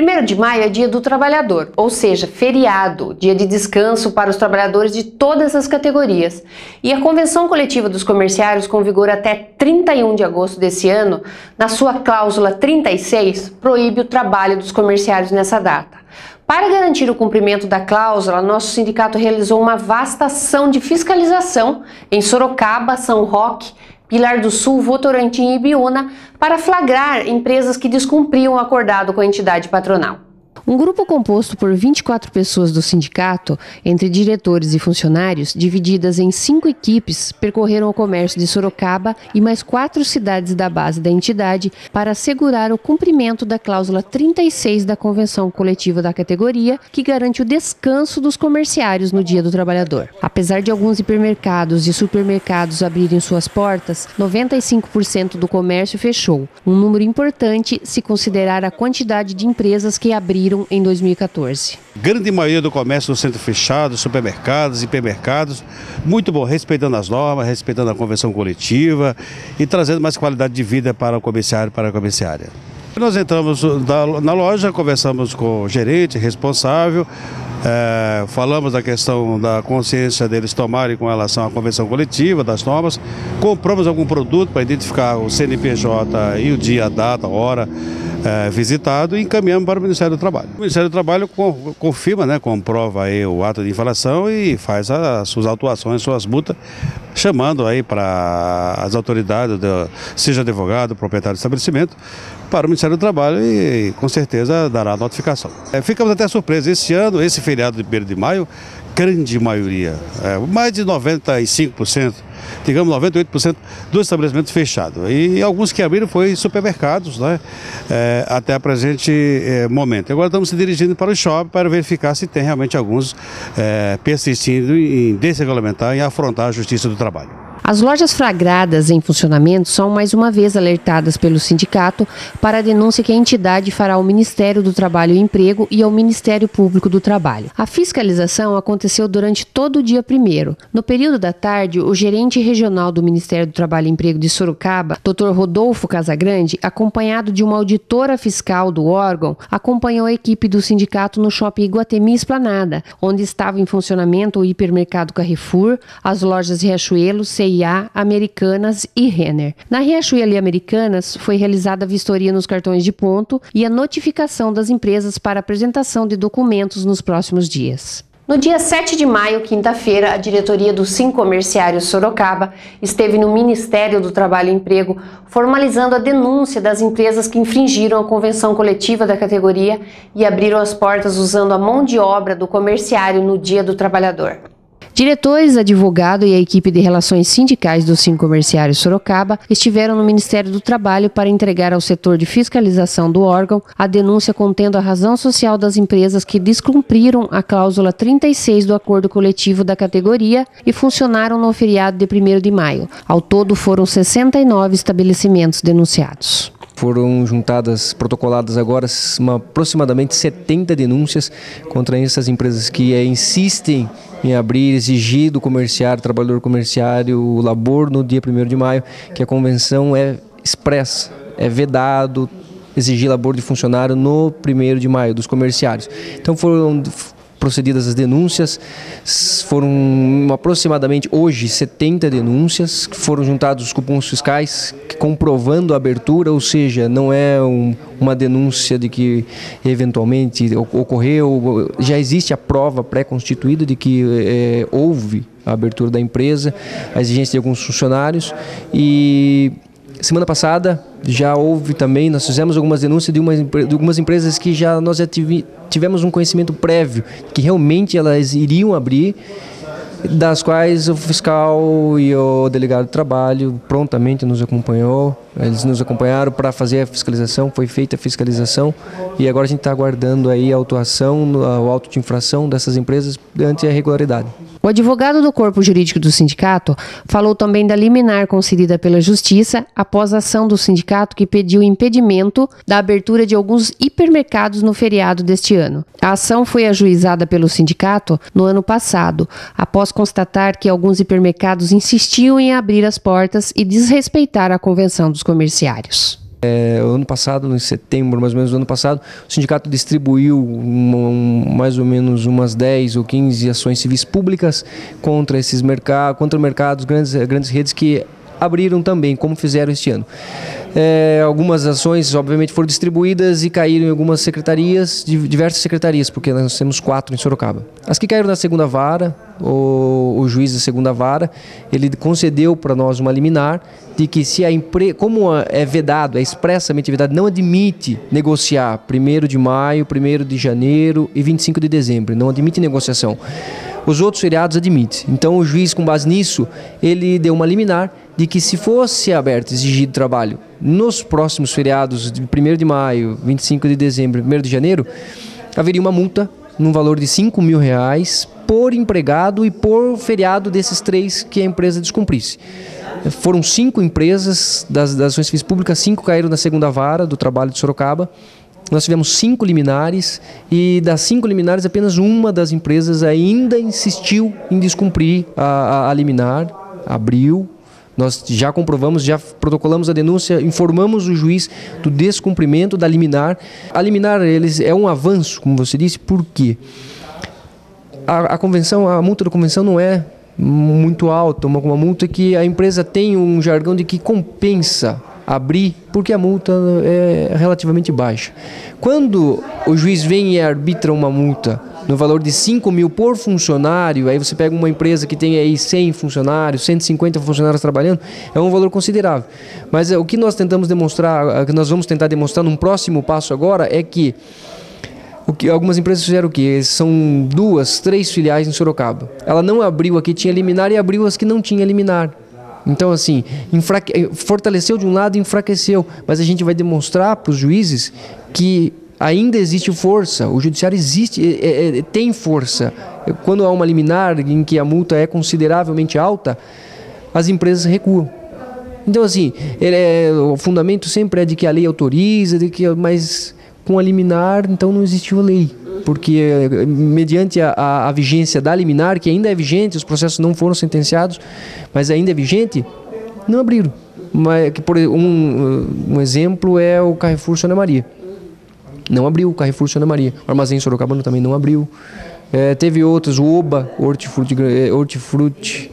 1º de maio é dia do trabalhador, ou seja, feriado, dia de descanso para os trabalhadores de todas as categorias. E a Convenção Coletiva dos Comerciários, com vigor até 31 de agosto desse ano, na sua cláusula 36, proíbe o trabalho dos comerciários nessa data. Para garantir o cumprimento da cláusula, nosso sindicato realizou uma vasta ação de fiscalização em Sorocaba, São Roque, Pilar do Sul, Votorantim e Ibiúna para flagrar empresas que descumpriam o acordado com a entidade patronal. Um grupo composto por 24 pessoas do sindicato, entre diretores e funcionários, divididas em 5 equipes, percorreram o comércio de Sorocaba e mais 4 cidades da base da entidade para assegurar o cumprimento da cláusula 36 da Convenção Coletiva da categoria, que garante o descanso dos comerciários no Dia do Trabalhador. Apesar de alguns hipermercados e supermercados abrirem suas portas, 95% do comércio fechou, um número importante se considerar a quantidade de empresas que abriram em 2014. Grande maioria do comércio no centro fechado, supermercados, hipermercados, muito bom, respeitando as normas, respeitando a convenção coletiva e trazendo mais qualidade de vida para o comerciário e para a comerciária. Nós entramos na loja, conversamos com o gerente responsável, falamos da questão da consciência deles tomarem com relação à convenção coletiva, das normas, compramos algum produto para identificar o CNPJ e o dia, a data, a hora visitado e encaminhamos para o Ministério do Trabalho. O Ministério do Trabalho confirma, comprova aí o ato de infração e faz as suas autuações, suas multas, chamando aí para as autoridades, seja advogado, proprietário do estabelecimento, para o Ministério do Trabalho e com certeza dará a notificação. Ficamos até surpresos, esse ano, esse feriado de 1º de maio, grande maioria, mais de 95%, digamos 98% dos estabelecimentos fechados. E alguns que abriram foi supermercados, até a presente momento. Agora estamos se dirigindo para o shopping para verificar se tem realmente alguns persistindo em desregulamentar e afrontar a Justiça do Trabalho. As lojas flagradas em funcionamento são mais uma vez alertadas pelo sindicato para a denúncia que a entidade fará ao Ministério do Trabalho e Emprego e ao Ministério Público do Trabalho. A fiscalização aconteceu durante todo o dia 1º. No período da tarde, o gerente regional do Ministério do Trabalho e Emprego de Sorocaba, Dr. Rodolfo Casagrande, acompanhado de uma auditora fiscal do órgão, acompanhou a equipe do sindicato no shopping Iguatemi Esplanada, onde estava em funcionamento o hipermercado Carrefour, as lojas Riachuelo, CIA, Americanas e Renner. Na Riachuelo e Americanas foi realizada a vistoria nos cartões de ponto e a notificação das empresas para apresentação de documentos nos próximos dias. No dia 7 de maio, quinta-feira, a diretoria do Sincomerciário Sorocaba esteve no Ministério do Trabalho e Emprego formalizando a denúncia das empresas que infringiram a convenção coletiva da categoria e abriram as portas usando a mão de obra do comerciário no Dia do Trabalhador. Diretores, advogado e a equipe de relações sindicais do Sincomerciário Sorocaba estiveram no Ministério do Trabalho para entregar ao setor de fiscalização do órgão a denúncia contendo a razão social das empresas que descumpriram a cláusula 36 do acordo coletivo da categoria e funcionaram no feriado de 1º de maio. Ao todo, foram 69 estabelecimentos denunciados. Foram juntadas, protocoladas agora aproximadamente 70 denúncias contra essas empresas que insistem em abrir, exigir do comerciário, trabalhador comerciário, o labor no dia 1º de maio, que a convenção é expressa, é vedado exigir labor de funcionário no 1º de maio, dos comerciários. Então foram procedidas as denúncias, foram aproximadamente hoje 70 denúncias, que foram juntados os cupons fiscais, comprovando a abertura, ou seja, não é uma denúncia de que eventualmente ocorreu, já existe a prova pré-constituída de que houve a abertura da empresa, a exigência de alguns funcionários e semana passada já houve também, nós fizemos algumas denúncias de algumas empresas que nós já tivemos um conhecimento prévio que realmente elas iriam abrir, das quais o fiscal e o delegado de trabalho prontamente nos acompanhou, eles nos acompanharam para fazer a fiscalização, foi feita a fiscalização e agora a gente está aguardando aí a autuação, o auto de infração dessas empresas ante a irregularidade. O advogado do corpo jurídico do sindicato falou também da liminar concedida pela Justiça após a ação do sindicato que pediu impedimento da abertura de alguns hipermercados no feriado deste ano. A ação foi ajuizada pelo sindicato no ano passado, após constatar que alguns hipermercados insistiam em abrir as portas e desrespeitar a convenção dos comerciários. Ano passado, em setembro mais ou menos do ano passado, o sindicato distribuiu mais ou menos umas 10 ou 15 ações civis públicas contra esses mercados, grandes redes que abriram também, como fizeram este ano. Algumas ações, obviamente, foram distribuídas e caíram em algumas secretarias, diversas secretarias, porque nós temos 4 em Sorocaba. As que caíram na segunda vara, o juiz da segunda vara, ele concedeu para nós uma liminar de que se a empresa, como é vedado, é expressamente vedado, não admite negociar 1º de maio, 1º de janeiro e 25 de dezembro, não admite negociação. Os outros feriados admite. Então o juiz, com base nisso, ele deu uma liminar de que se fosse aberto, exigido trabalho nos próximos feriados de 1º de maio, 25 de dezembro e 1º de janeiro, haveria uma multa no valor de R$5.000 por empregado e por feriado desses 3 que a empresa descumprisse. Foram 5 empresas das ações civis públicas, 5 caíram na segunda vara do trabalho de Sorocaba. Nós tivemos 5 liminares e das 5 liminares apenas uma das empresas ainda insistiu em descumprir a liminar, abriu. Nós já comprovamos, já protocolamos a denúncia, informamos o juiz do descumprimento da liminar. A liminar é um avanço, como você disse, por quê? A multa da convenção não é muito alta, uma multa que a empresa tem um jargão de que compensa abrir, porque a multa é relativamente baixa. Quando o juiz vem e arbitra uma multa no valor de R$5.000 por funcionário, aí você pega uma empresa que tem aí 100 funcionários, 150 funcionários trabalhando, é um valor considerável. Mas o que nós tentamos demonstrar, o que nós vamos tentar demonstrar num próximo passo agora é que algumas empresas fizeram o quê? São 2, 3 filiais em Sorocaba. Ela não abriu a que tinha liminar e abriu as que não tinha liminar. Então, assim, fortaleceu de um lado e enfraqueceu. Mas a gente vai demonstrar para os juízes que ainda existe força. O judiciário tem força. Quando há uma liminar em que a multa é consideravelmente alta, as empresas recuam. Então, assim, o fundamento sempre é de que a lei autoriza, mas com a liminar, então não existiu a lei. Porque mediante a vigência da liminar, que ainda é vigente, os processos não foram sentenciados, mas ainda é vigente, não abriram. Um exemplo é o Carrefour Sônia Maria. Não abriu o Carrefour Sônia Maria. O Armazém Sorocabano também não abriu. Teve outros, o Oba, Hortifruti,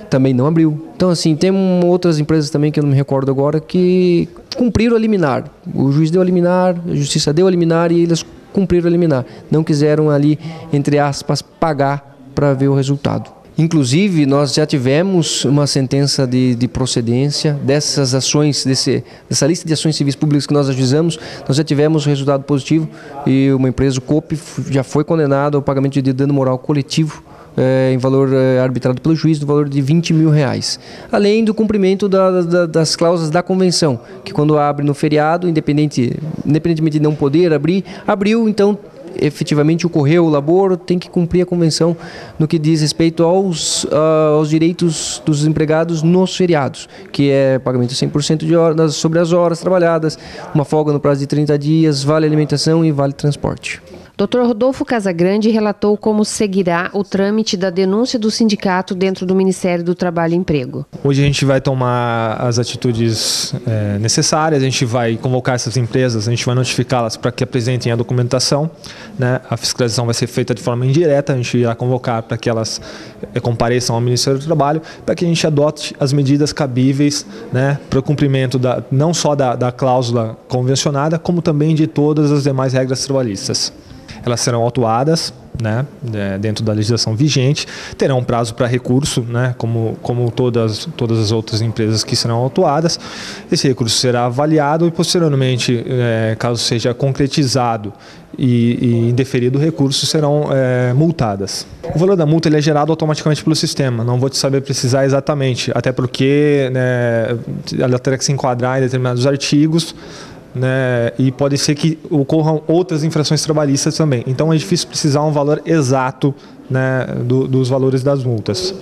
também não abriu. Então, assim, tem outras empresas também que eu não me recordo agora que cumpriram a liminar. O juiz deu a liminar, a justiça deu a liminar e eles cumpriram a liminar. Não quiseram ali, entre aspas, pagar para ver o resultado. Inclusive, nós já tivemos uma sentença de procedência dessas ações, dessa lista de ações civis públicas que nós ajuizamos, nós já tivemos resultado positivo e uma empresa, o COP, já foi condenada ao pagamento de dano moral coletivo em valor arbitrado pelo juiz, do valor de R$20.000. Além do cumprimento das cláusulas da convenção, que quando abre no feriado, independentemente de não poder abrir, abriu, então efetivamente ocorreu o labor, tem que cumprir a convenção no que diz respeito aos direitos dos empregados nos feriados, que é pagamento 100% sobre as horas trabalhadas, uma folga no prazo de 30 dias, vale alimentação e vale transporte. Dr. Rodolfo Casagrande relatou como seguirá o trâmite da denúncia do sindicato dentro do Ministério do Trabalho e Emprego. Hoje a gente vai tomar as atitudes necessárias, a gente vai convocar essas empresas, a gente vai notificá-las para que apresentem a documentação, né? A fiscalização vai ser feita de forma indireta, a gente irá convocar para que elas compareçam ao Ministério do Trabalho, para que a gente adote as medidas cabíveis, né, para o cumprimento não só da cláusula convencionada, como também de todas as demais regras trabalhistas. Elas serão autuadas, né, dentro da legislação vigente, terão um prazo para recurso, né, como todas as outras empresas que serão autuadas. Esse recurso será avaliado e posteriormente, caso seja concretizado e indeferido o recurso, serão multadas. O valor da multa ele é gerado automaticamente pelo sistema, não vou te saber precisar exatamente, até porque, né, ela terá que se enquadrar em determinados artigos, né, e pode ser que ocorram outras infrações trabalhistas também. Então é difícil precisar um valor exato, né, dos valores das multas.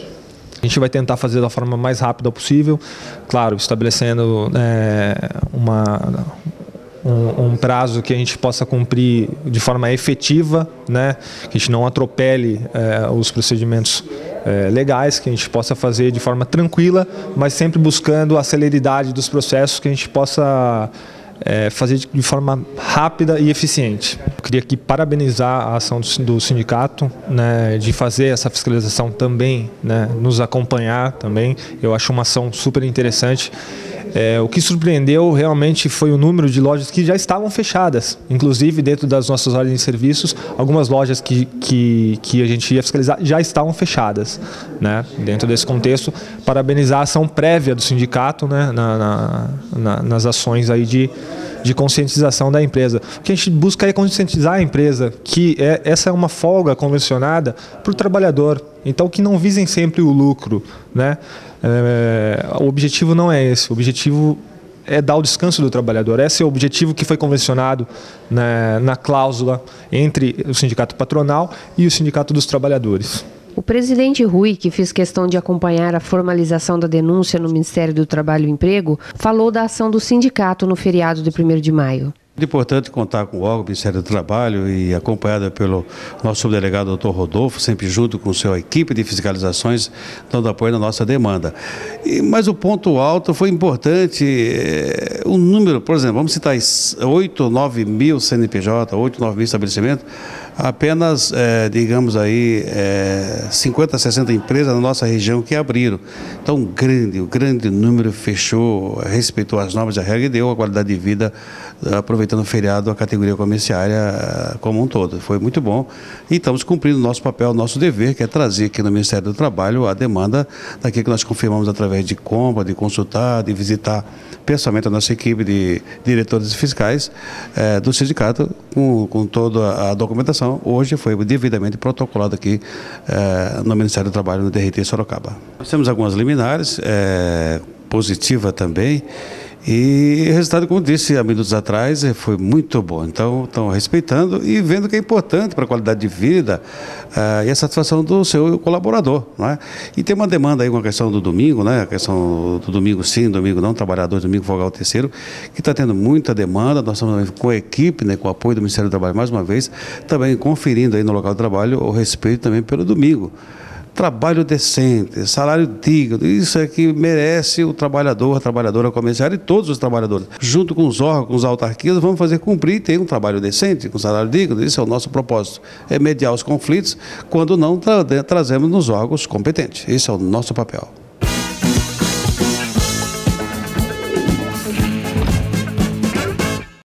A gente vai tentar fazer da forma mais rápida possível, claro, estabelecendo um prazo que a gente possa cumprir de forma efetiva, né, que a gente não atropele os procedimentos legais, que a gente possa fazer de forma tranquila, mas sempre buscando a celeridade dos processos, que a gente possa fazer de forma rápida e eficiente. Eu queria aqui parabenizar a ação do sindicato, né, de fazer essa fiscalização também, né, nos acompanhar também. Eu acho uma ação super interessante. O que surpreendeu realmente foi o número de lojas que já estavam fechadas. Inclusive, dentro das nossas ordens de serviços, algumas lojas que a gente ia fiscalizar já estavam fechadas, né? Dentro desse contexto, parabenizar a ação prévia do sindicato, né, nas ações aí de conscientização da empresa. O que a gente busca é conscientizar a empresa que essa é uma folga convencionada para o trabalhador. Então, que não visem sempre o lucro, né? O objetivo não é esse. O objetivo é dar o descanso do trabalhador. Esse é o objetivo que foi convencionado na cláusula entre o sindicato patronal e o sindicato dos trabalhadores. O presidente Rui, que fez questão de acompanhar a formalização da denúncia no Ministério do Trabalho e Emprego, falou da ação do sindicato no feriado de 1º de maio. É importante contar com o órgão do Ministério do Trabalho e acompanhada pelo nosso subdelegado Dr. Rodolfo, sempre junto com sua equipe de fiscalizações, dando apoio na nossa demanda. Mas o ponto alto foi importante, o número, por exemplo, vamos citar 8 ou 9 mil CNPJ, 8 ou 9 mil estabelecimentos, apenas, digamos aí, 50, 60 empresas na nossa região que abriram. Então, o grande número fechou, respeitou as normas da regra e deu a qualidade de vida, aproveitando o feriado, a categoria comerciária como um todo. Foi muito bom e estamos cumprindo o nosso papel, o nosso dever, que é trazer aqui no Ministério do Trabalho a demanda daquilo que nós confirmamos através de compra, de consultar, de visitar pessoalmente a nossa equipe de diretores fiscais do sindicato com toda a documentação. Hoje foi devidamente protocolado aqui no Ministério do Trabalho, no DRT Sorocaba. Nós temos algumas liminares, positiva também, e o resultado, como disse há minutos atrás, foi muito bom. Então, estão respeitando e vendo que é importante para a qualidade de vida e a satisfação do seu colaborador, não é? E tem uma demanda aí com a questão do domingo, né? A questão do domingo sim, domingo não, trabalhador, domingo folgar o terceiro, que está tendo muita demanda. Nós estamos com a equipe, né, com o apoio do Ministério do Trabalho, mais uma vez, também conferindo aí no local de trabalho o respeito também pelo domingo. Trabalho decente, salário digno, isso é que merece o trabalhador, a trabalhadora comerciária e todos os trabalhadores. Junto com os órgãos, com as autarquias, vamos fazer cumprir e ter um trabalho decente, com salário digno. Esse é o nosso propósito, é mediar os conflitos, quando não trazemos nos órgãos competentes. Esse é o nosso papel.